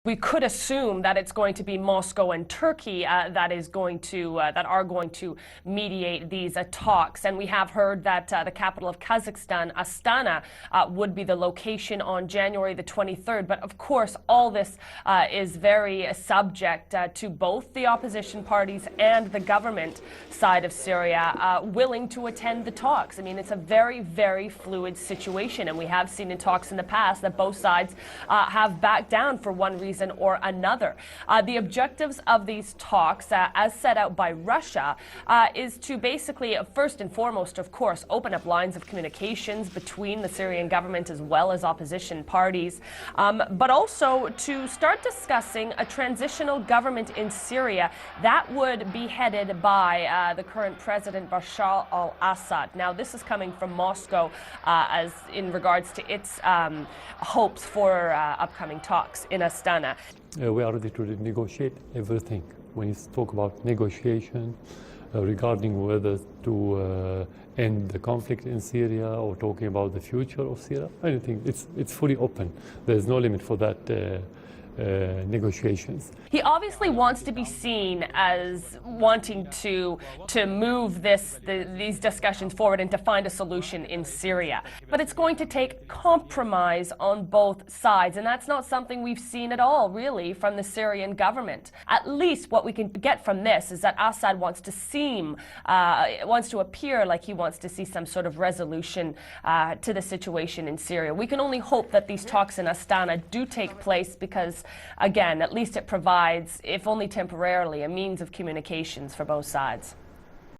We could assume that it's going to be Moscow and Turkey that are going to mediate these talks. And we have heard that the capital of Kazakhstan, Astana, would be the location on January the 23rd. But of course, all this is very subject to both the opposition parties and the government side of Syria willing to attend the talks. I mean, it's a very, very fluid situation. And we have seen in talks in the past that both sides have backed down for one reason or another. The objectives of these talks, as set out by Russia, is to basically, first and foremost, of course, open up lines of communications between the Syrian government as well as opposition parties, but also to start discussing a transitional government in Syria that would be headed by the current President Bashar al-Assad. Now, this is coming from Moscow as in regards to its hopes for upcoming talks in Astana. We are ready to negotiate everything. When you talk about negotiation regarding whether to end the conflict in Syria or talking about the future of Syria, anything, it's fully open. There's no limit for that negotiations. He obviously wants to be seen as wanting to move these discussions forward and to find a solution in Syria. But it's going to take compromise on both sides, and that's not something we've seen at all, really, from the Syrian government. At least what we can get from this is that Assad wants to appear like he wants to see some sort of resolution to the situation in Syria. We can only hope that these talks in Astana do take place because, again, at least it provides, if only temporarily, a means of communications for both sides.